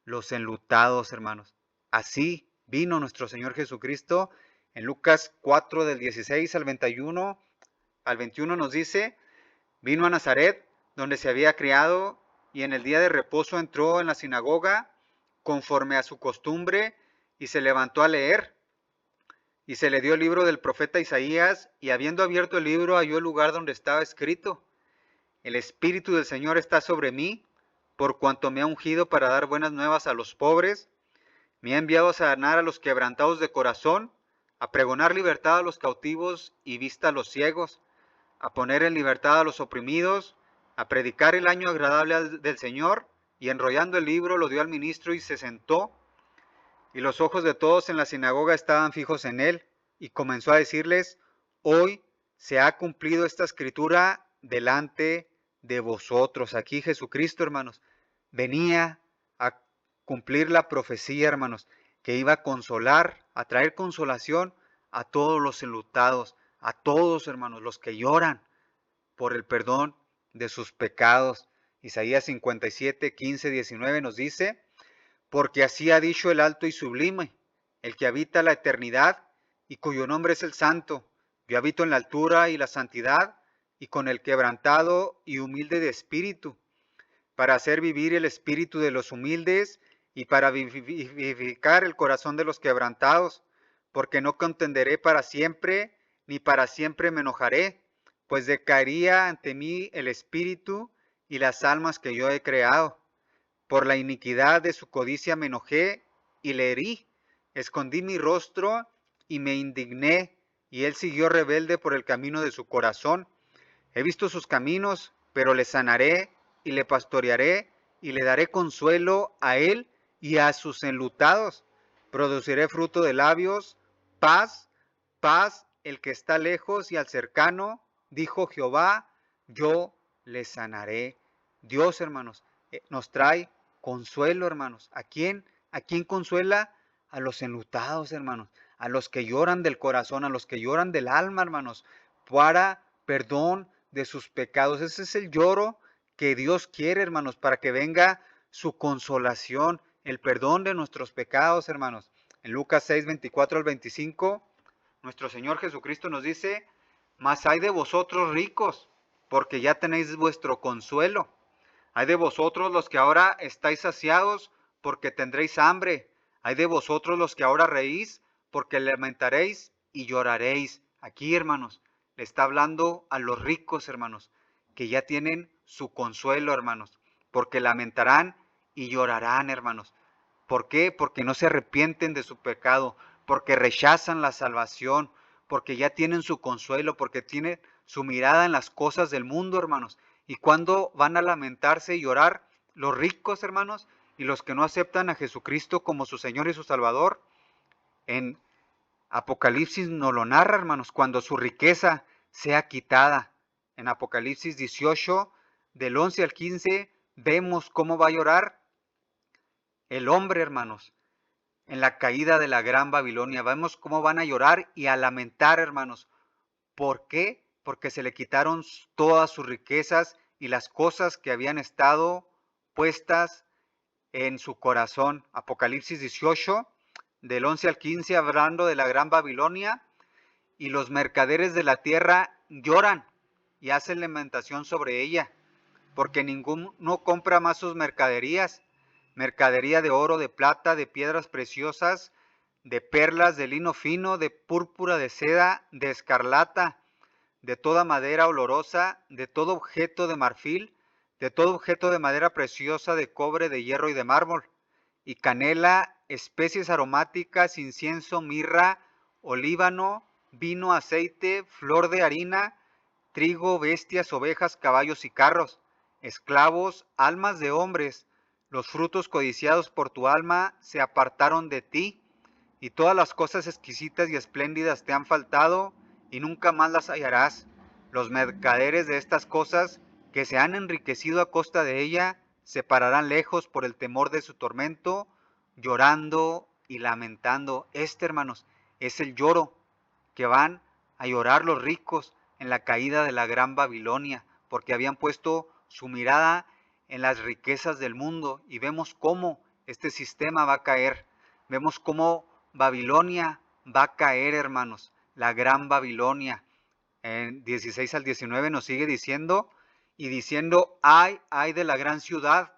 los enlutados, hermanos. Así vino nuestro Señor Jesucristo. En Lucas 4, del 16 al 21 nos dice, vino a Nazaret, donde se había criado, y en el día de reposo entró en la sinagoga, conforme a su costumbre, y se levantó a leer. Y se le dio el libro del profeta Isaías, y habiendo abierto el libro, halló el lugar donde estaba escrito, el Espíritu del Señor está sobre mí, por cuanto me ha ungido para dar buenas nuevas a los pobres, me ha enviado a sanar a los quebrantados de corazón, a pregonar libertad a los cautivos y vista a los ciegos, a poner en libertad a los oprimidos, a predicar el año agradable del Señor, y enrollando el libro lo dio al ministro y se sentó, y los ojos de todos en la sinagoga estaban fijos en él, y comenzó a decirles, hoy se ha cumplido esta escritura delante de vosotros. Aquí Jesucristo, hermanos, venía a cumplir la profecía, hermanos, que iba a consolar, a traer consolación a todos los enlutados, a todos, hermanos, los que lloran por el perdón de sus pecados. Isaías 57, 15, 19 nos dice, porque así ha dicho el alto y sublime, el que habita la eternidad y cuyo nombre es el santo. Yo habito en la altura y la santidad y con el quebrantado y humilde de espíritu, para hacer vivir el espíritu de los humildes y para vivificar el corazón de los quebrantados, porque no contenderé para siempre, ni para siempre me enojaré, pues decaería ante mí el espíritu y las almas que yo he creado. Por la iniquidad de su codicia me enojé y le herí, escondí mi rostro y me indigné, y él siguió rebelde por el camino de su corazón. He visto sus caminos, pero le sanaré y le pastorearé y le daré consuelo a él y a sus enlutados. Produciré fruto de labios, paz, paz, el que está lejos y al cercano, dijo Jehová, yo le sanaré. Dios, hermanos, nos trae consuelo, hermanos. ¿A quién? ¿A quién consuela? A los enlutados, hermanos, a los que lloran del corazón, a los que lloran del alma, hermanos, para perdón de sus pecados. Ese es el lloro que Dios quiere, hermanos, para que venga su consolación, el perdón de nuestros pecados, hermanos. En Lucas 6, 24 al 25, nuestro Señor Jesucristo nos dice, mas hay de vosotros ricos, porque ya tenéis vuestro consuelo. Hay de vosotros los que ahora estáis saciados, porque tendréis hambre. Hay de vosotros los que ahora reís, porque lamentaréis y lloraréis. Aquí, hermanos, le está hablando a los ricos, hermanos, que ya tienen su consuelo, hermanos, porque lamentarán y llorarán, hermanos. ¿Por qué? Porque no se arrepienten de su pecado, porque rechazan la salvación, porque ya tienen su consuelo, porque tienen su mirada en las cosas del mundo, hermanos. ¿Y cuándo van a lamentarse y llorar los ricos, hermanos? y los que no aceptan a Jesucristo como su Señor y su Salvador. En Apocalipsis nos lo narra, hermanos, cuando su riqueza sea quitada. En Apocalipsis 18, del 11 al 15, vemos cómo va a llorar el hombre, hermanos, en la caída de la gran Babilonia. Vemos cómo van a llorar y a lamentar, hermanos. ¿Por qué? Porque se le quitaron todas sus riquezas y las cosas que habían estado puestas en su corazón. Apocalipsis 18, del 11 al 15, hablando de la gran Babilonia, y los mercaderes de la tierra lloran y hacen lamentación sobre ella, porque ninguno compra más sus mercaderías, mercadería de oro, de plata, de piedras preciosas, de perlas, de lino fino, de púrpura, de seda, de escarlata, de toda madera olorosa, de todo objeto de marfil, de todo objeto de madera preciosa, de cobre, de hierro y de mármol, y canela, especies aromáticas, incienso, mirra, olíbano, vino, aceite, flor de harina, trigo, bestias, ovejas, caballos y carros, esclavos, almas de hombres. Los frutos codiciados por tu alma se apartaron de ti, y todas las cosas exquisitas y espléndidas te han faltado, y nunca más las hallarás. Los mercaderes de estas cosas, que se han enriquecido a costa de ella, se pararán lejos por el temor de su tormento, llorando y lamentando. Hermanos, es el lloro que van a llorar los ricos en la caída de la gran Babilonia, porque habían puesto su mirada en las riquezas del mundo, y vemos cómo este sistema va a caer. Vemos cómo Babilonia va a caer, hermanos, la gran Babilonia. En 16 al 19 nos sigue diciendo, y diciendo, ay de la gran ciudad,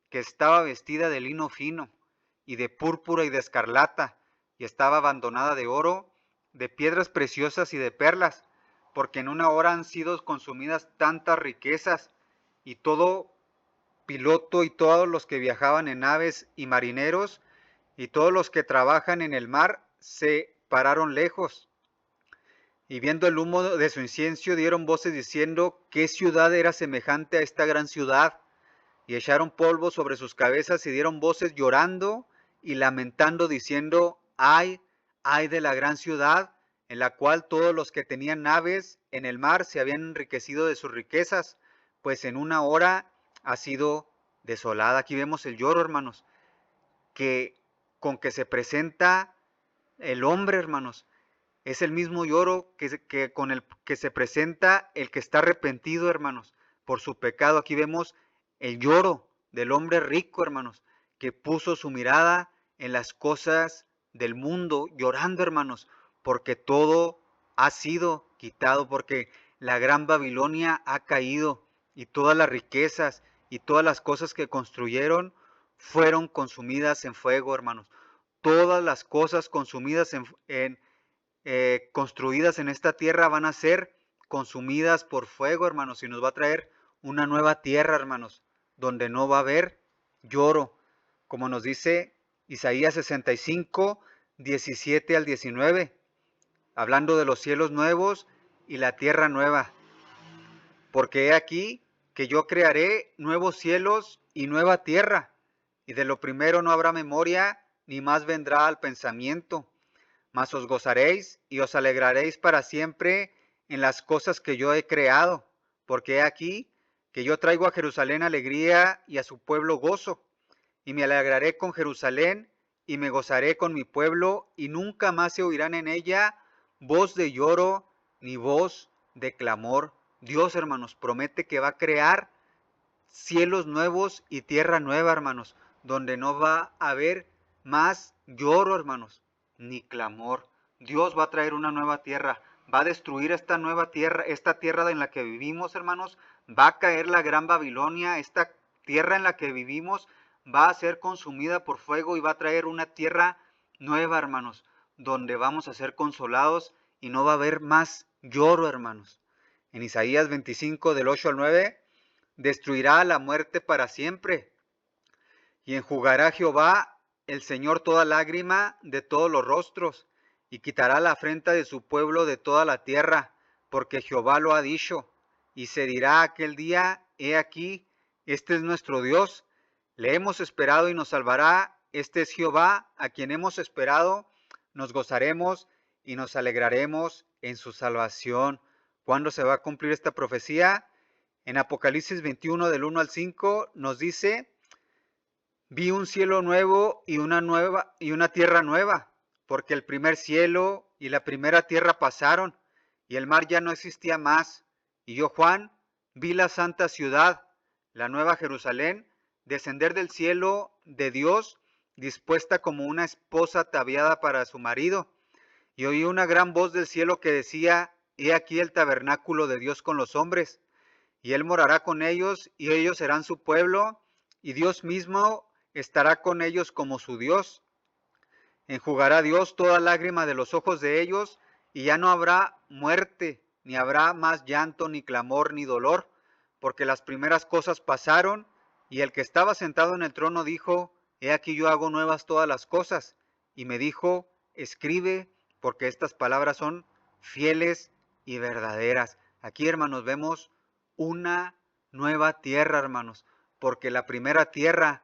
que estaba vestida de lino fino, y de púrpura y de escarlata, y estaba abandonada de oro, de piedras preciosas y de perlas, porque en una hora han sido consumidas tantas riquezas, y todo piloto y todos los que viajaban en naves y marineros, y todos los que trabajan en el mar, se pararon lejos, y viendo el humo de su incienso, dieron voces diciendo, ¿qué ciudad era semejante a esta gran ciudad? Y echaron polvo sobre sus cabezas y dieron voces llorando y lamentando, diciendo, ay de la gran ciudad, en la cual todos los que tenían naves en el mar se habían enriquecido de sus riquezas, pues en una hora ha sido desolada. Aquí vemos el lloro, hermanos, que con que se presenta el hombre, hermanos. Es el mismo lloro que con el que se presenta el que está arrepentido, hermanos, por su pecado. Aquí vemos el lloro del hombre rico, hermanos, que puso su mirada en las cosas del mundo, llorando, hermanos, porque todo ha sido quitado, porque la gran Babilonia ha caído y todas las riquezas y todas las cosas que construyeron fueron consumidas en fuego, hermanos. Todas las cosas consumidas construidas en esta tierra van a ser consumidas por fuego, hermanos, y nos va a traer una nueva tierra, hermanos, donde no va a haber lloro, como nos dice Isaías 65, 17 al 19, hablando de los cielos nuevos y la tierra nueva. Porque he aquí que yo crearé nuevos cielos y nueva tierra, y de lo primero no habrá memoria, ni más vendrá al pensamiento. Mas os gozaréis y os alegraréis para siempre en las cosas que yo he creado, porque he aquí que yo traigo a Jerusalén alegría y a su pueblo gozo, y me alegraré con Jerusalén y me gozaré con mi pueblo, y nunca más se oirán en ella voz de lloro ni voz de clamor. Dios, hermanos, promete que va a crear cielos nuevos y tierra nueva, hermanos, donde no va a haber más lloro, hermanos, ni clamor. Dios va a traer una nueva tierra, va a destruir esta tierra en la que vivimos, hermanos, va a caer la gran Babilonia, esta tierra en la que vivimos va a ser consumida por fuego y va a traer una tierra nueva, hermanos, donde vamos a ser consolados y no va a haber más lloro, hermanos. En Isaías 25, del 8 al 9, destruirá la muerte para siempre, y enjugará Jehová el Señor toda lágrima de todos los rostros, y quitará la afrenta de su pueblo de toda la tierra, porque Jehová lo ha dicho. Y se dirá aquel día, he aquí, este es nuestro Dios, Le hemos esperado y nos salvará. Este es Jehová, a quien hemos esperado. Nos gozaremos y nos alegraremos en su salvación. ¿Cuándo se va a cumplir esta profecía? En Apocalipsis 21, del 1 al 5, nos dice: vi un cielo nuevo y una tierra nueva, porque el primer cielo y la primera tierra pasaron, y el mar ya no existía más. Y yo, Juan, vi la santa ciudad, la nueva Jerusalén, descender del cielo de Dios, dispuesta como una esposa ataviada para su marido. Y oí una gran voz del cielo que decía: he aquí el tabernáculo de Dios con los hombres, y él morará con ellos, y ellos serán su pueblo, y Dios mismo estará con ellos como su Dios. Enjugará Dios toda lágrima de los ojos de ellos, y ya no habrá muerte, ni habrá más llanto, ni clamor, ni dolor, porque las primeras cosas pasaron. Y el que estaba sentado en el trono dijo: he aquí yo hago nuevas todas las cosas. Y me dijo: escribe, porque estas palabras son fieles y verdaderas. Aquí, hermanos, vemos una nueva tierra, hermanos, porque la primera tierra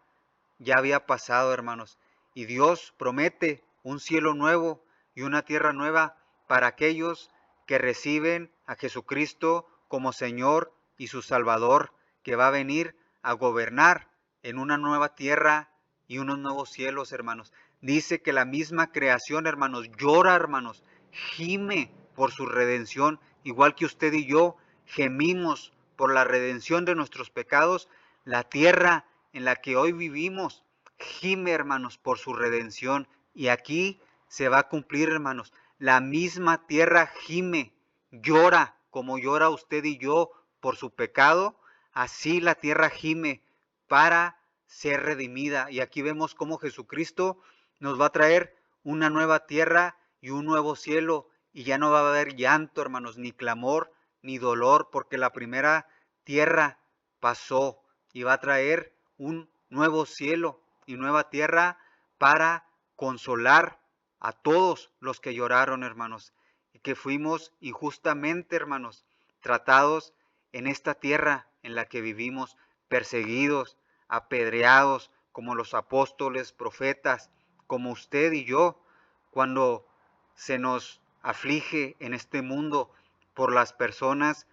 ya había pasado, hermanos. Y Dios promete un cielo nuevo y una tierra nueva para aquellos que reciben a Jesucristo como Señor y su Salvador, que va a venir a gobernar en una nueva tierra y unos nuevos cielos, hermanos. Dice que la misma creación, hermanos, llora, hermanos, gime por su redención, igual que usted y yo gemimos por la redención de nuestros pecados. La tierra en la que hoy vivimos gime, hermanos, por su redención. Y aquí se va a cumplir, hermanos. La misma tierra gime, llora, como llora usted y yo por su pecado. Así la tierra gime para ser redimida. Y aquí vemos cómo Jesucristo nos va a traer una nueva tierra y un nuevo cielo. Y ya no va a haber llanto, hermanos, ni clamor, ni dolor, porque la primera tierra pasó, y va a traer un nuevo cielo y nueva tierra para consolar a todos los que lloraron, hermanos, y que fuimos injustamente, hermanos, tratados en esta tierra en la que vivimos, perseguidos, apedreados, como los apóstoles, profetas, como usted y yo, cuando se nos aflige en este mundo por las personas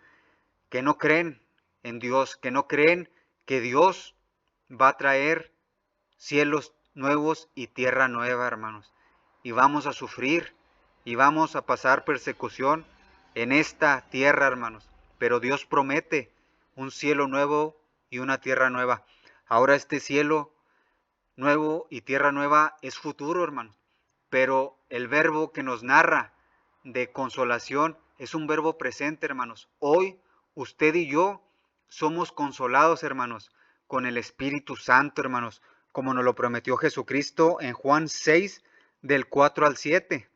que no creen en Dios, que no creen que Dios va a traer cielos nuevos y tierra nueva, hermanos. Y vamos a sufrir y vamos a pasar persecución en esta tierra, hermanos. Pero Dios promete un cielo nuevo y una tierra nueva. Ahora este cielo nuevo y tierra nueva es futuro, hermanos. Pero el verbo que nos narra de consolación es un verbo presente, hermanos. Hoy usted y yo somos consolados, hermanos, con el Espíritu Santo, hermanos, como nos lo prometió Jesucristo en Juan 6, del 4 al 7.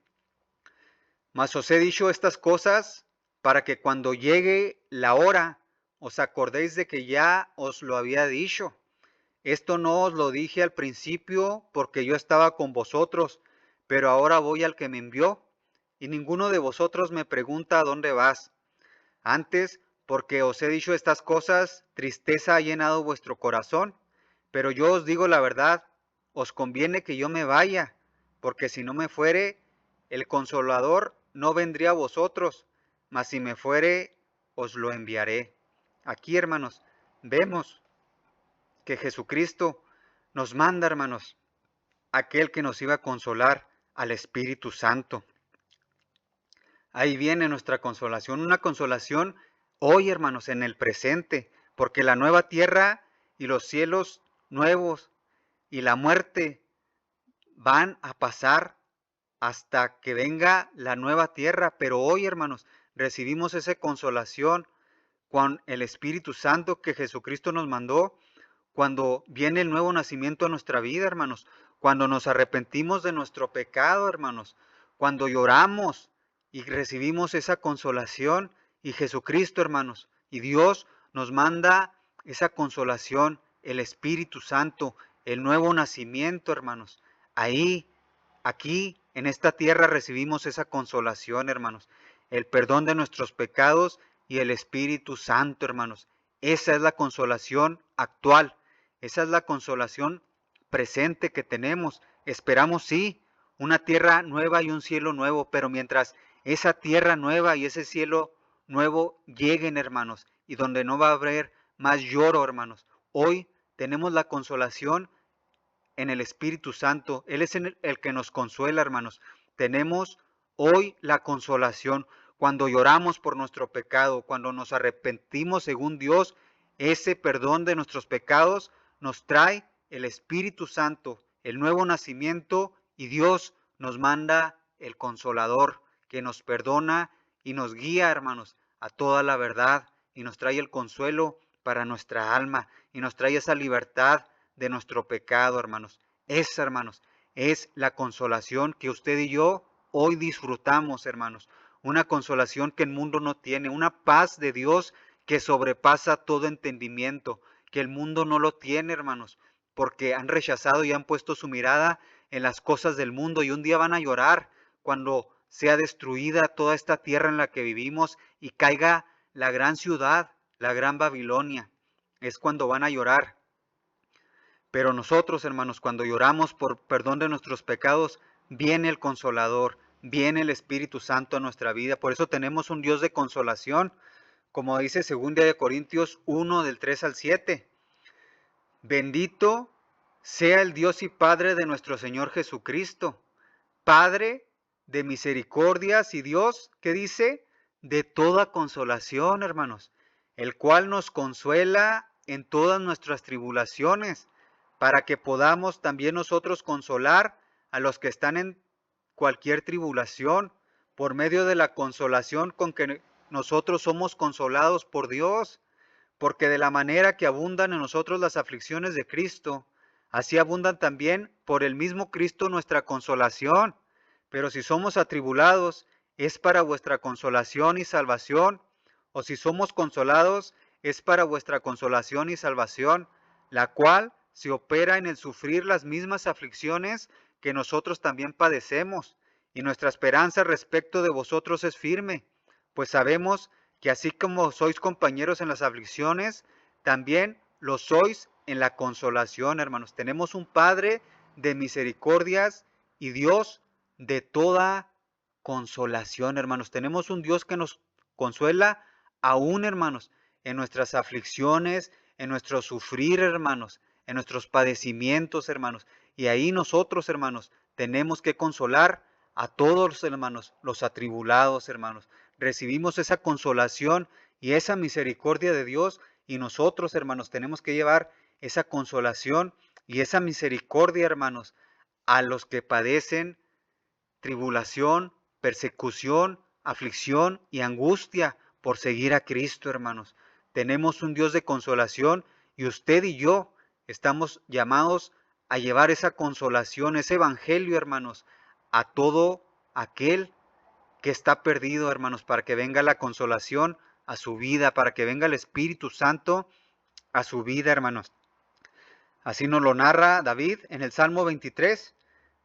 Mas os he dicho estas cosas para que cuando llegue la hora os acordéis de que ya os lo había dicho. Esto no os lo dije al principio porque yo estaba con vosotros, pero ahora voy al que me envió, y ninguno de vosotros me pregunta a dónde vas. Antes, porque os he dicho estas cosas, tristeza ha llenado vuestro corazón. Pero yo os digo la verdad, os conviene que yo me vaya, porque si no me fuere, el Consolador no vendría a vosotros, mas si me fuere, os lo enviaré. Aquí, hermanos, vemos que Jesucristo nos manda, hermanos, aquel que nos iba a consolar, al Espíritu Santo. Ahí viene nuestra consolación, una consolación hoy, hermanos, en el presente, porque la nueva tierra y los cielos nuevos y la muerte van a pasar hasta que venga la nueva tierra. Pero hoy, hermanos, recibimos esa consolación con el Espíritu Santo que Jesucristo nos mandó cuando viene el nuevo nacimiento a nuestra vida, hermanos, cuando nos arrepentimos de nuestro pecado, hermanos, cuando lloramos y recibimos esa consolación, y Jesucristo, hermanos, y Dios nos manda esa consolación, el Espíritu Santo, el nuevo nacimiento, hermanos. Ahí, aquí, en esta tierra recibimos esa consolación, hermanos, el perdón de nuestros pecados y el Espíritu Santo, hermanos. Esa es la consolación actual. Esa es la consolación presente que tenemos. Esperamos, sí, una tierra nueva y un cielo nuevo, pero mientras esa tierra nueva y ese cielo nuevo lleguen, hermanos, y donde no va a haber más lloro, hermanos, hoy tenemos la consolación en el Espíritu Santo. Él es el que nos consuela, hermanos. Tenemos hoy la consolación cuando lloramos por nuestro pecado, cuando nos arrepentimos según Dios, ese perdón de nuestros pecados nos trae el Espíritu Santo, el nuevo nacimiento, y Dios nos manda el Consolador que nos perdona y nos guía, hermanos, a toda la verdad, y nos trae el consuelo para nuestra alma y nos trae esa libertad de nuestro pecado, hermanos. Esa, hermanos, es la consolación que usted y yo hoy disfrutamos, hermanos. Una consolación que el mundo no tiene, una paz de Dios que sobrepasa todo entendimiento, que el mundo no lo tiene, hermanos, porque han rechazado y han puesto su mirada en las cosas del mundo, y un día van a llorar cuando sea destruida toda esta tierra en la que vivimos y caiga la gran ciudad, la gran Babilonia. Es cuando van a llorar. Pero nosotros, hermanos, cuando lloramos por perdón de nuestros pecados, viene el Consolador, viene el Espíritu Santo a nuestra vida. Por eso tenemos un Dios de consolación, como dice 2 Corintios 1, del 3 al 7. Bendito sea el Dios y Padre de nuestro Señor Jesucristo, Padre de misericordias y Dios, ¿qué dice? De toda consolación, hermanos, el cual nos consuela en todas nuestras tribulaciones, para que podamos también nosotros consolar a los que están en cualquier tribulación, por medio de la consolación con que nosotros somos consolados por Dios. Porque de la manera que abundan en nosotros las aflicciones de Cristo, así abundan también por el mismo Cristo nuestra consolación. Pero si somos atribulados, es para vuestra consolación y salvación, o si somos consolados, es para vuestra consolación y salvación, la cual se opera en el sufrir las mismas aflicciones que nosotros también padecemos, y nuestra esperanza respecto de vosotros es firme, pues sabemos que así como sois compañeros en las aflicciones, también lo sois en la consolación, hermanos. Tenemos un Padre de misericordias y Dios de toda consolación, hermanos. Tenemos un Dios que nos consuela aún, hermanos, en nuestras aflicciones, en nuestro sufrir, hermanos, en nuestros padecimientos, hermanos. Y ahí nosotros, hermanos, tenemos que consolar a todos los hermanos, los atribulados, hermanos. Recibimos esa consolación y esa misericordia de Dios, y nosotros, hermanos, tenemos que llevar esa consolación y esa misericordia, hermanos, a los que padecen tribulación, persecución, aflicción y angustia por seguir a Cristo, hermanos. Tenemos un Dios de consolación, y usted y yo estamos llamados a llevar esa consolación, ese evangelio, hermanos, a todo aquel que está perdido, hermanos, para que venga la consolación a su vida, para que venga el Espíritu Santo a su vida, hermanos. Así nos lo narra David en el Salmo 23,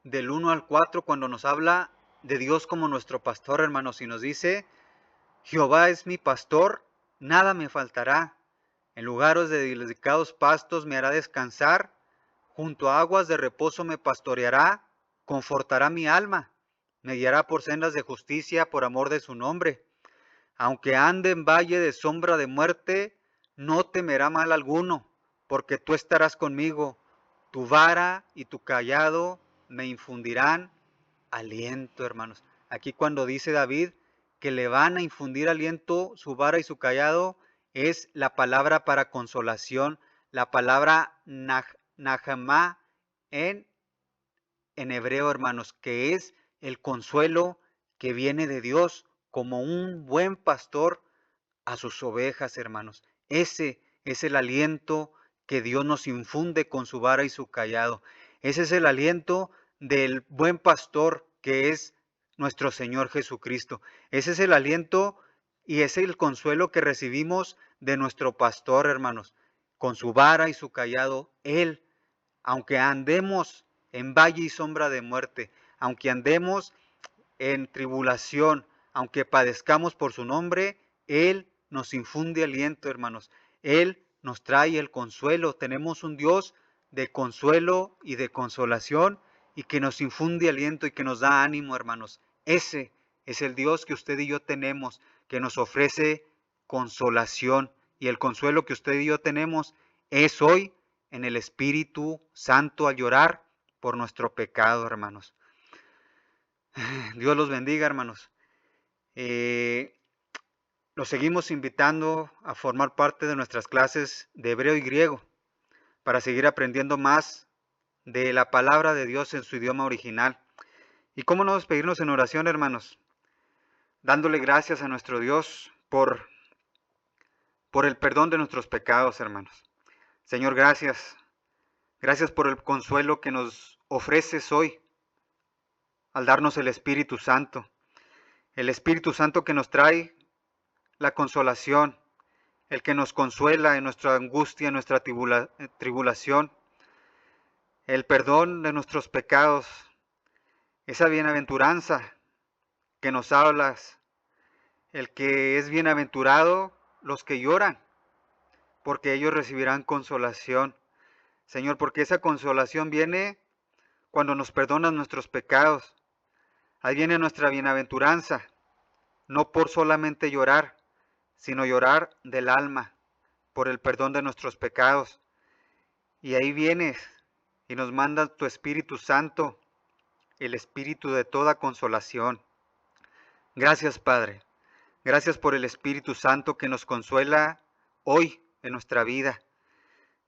del 1 al 4, cuando nos habla de Dios como nuestro pastor, hermanos, y nos dice: Jehová es mi pastor, nada me faltará. En lugares de delicados pastos me hará descansar, junto a aguas de reposo me pastoreará, confortará mi alma, me guiará por sendas de justicia por amor de su nombre. Aunque ande en valle de sombra de muerte, no temerá mal alguno, porque tú estarás conmigo. Tu vara y tu cayado me infundirán aliento, hermanos. Aquí cuando dice David que le van a infundir aliento su vara y su cayado, es la palabra para consolación, la palabra Najamá en hebreo, hermanos, que es el consuelo que viene de Dios como un buen pastor a sus ovejas, hermanos. Ese es el aliento que Dios nos infunde con su vara y su cayado. Ese es el aliento del buen pastor que es nuestro Señor Jesucristo. Ese es el aliento y es el consuelo que recibimos de nuestro pastor, hermanos. Con su vara y su cayado, Él, aunque andemos en valle y sombra de muerte, aunque andemos en tribulación, aunque padezcamos por su nombre, Él nos infunde aliento, hermanos. Él nos trae el consuelo. Tenemos un Dios de consuelo y de consolación y que nos infunde aliento y que nos da ánimo, hermanos. Ese es el Dios que usted y yo tenemos, que nos ofrece consolación. Y el consuelo que usted y yo tenemos es hoy en el Espíritu Santo al llorar por nuestro pecado, hermanos. Dios los bendiga, hermanos. Los seguimos invitando a formar parte de nuestras clases de hebreo y griego para seguir aprendiendo más de la palabra de Dios en su idioma original. ¿Y cómo no despedirnos en oración, hermanos? Dándole gracias a nuestro Dios por el perdón de nuestros pecados, hermanos. Señor, gracias. Gracias por el consuelo que nos ofreces hoy al darnos el Espíritu Santo. El Espíritu Santo que nos trae la consolación, el que nos consuela en nuestra angustia, en nuestra tribulación, el perdón de nuestros pecados, esa bienaventuranza que nos hablas, el que es bienaventurado los que lloran, porque ellos recibirán consolación. Señor, porque esa consolación viene cuando nos perdonas nuestros pecados. Ahí viene nuestra bienaventuranza, no por solamente llorar, sino llorar del alma, por el perdón de nuestros pecados. Y ahí vienes y nos mandas tu Espíritu Santo, el Espíritu de toda consolación. Gracias, Padre. Gracias por el Espíritu Santo que nos consuela hoy en nuestra vida.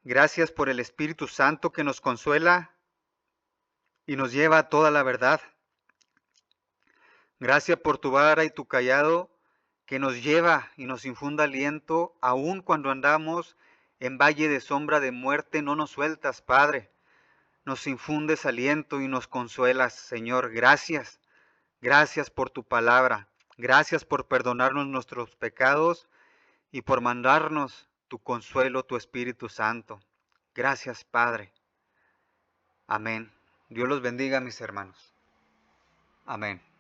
Gracias por el Espíritu Santo que nos consuela y nos lleva a toda la verdad. Gracias por tu vara y tu cayado que nos lleva y nos infunda aliento, aun cuando andamos en valle de sombra de muerte, no nos sueltas, Padre. Nos infundes aliento y nos consuelas, Señor. Gracias. Gracias por tu palabra. Gracias por perdonarnos nuestros pecados y por mandarnos tu consuelo, tu Espíritu Santo. Gracias, Padre. Amén. Dios los bendiga, mis hermanos. Amén.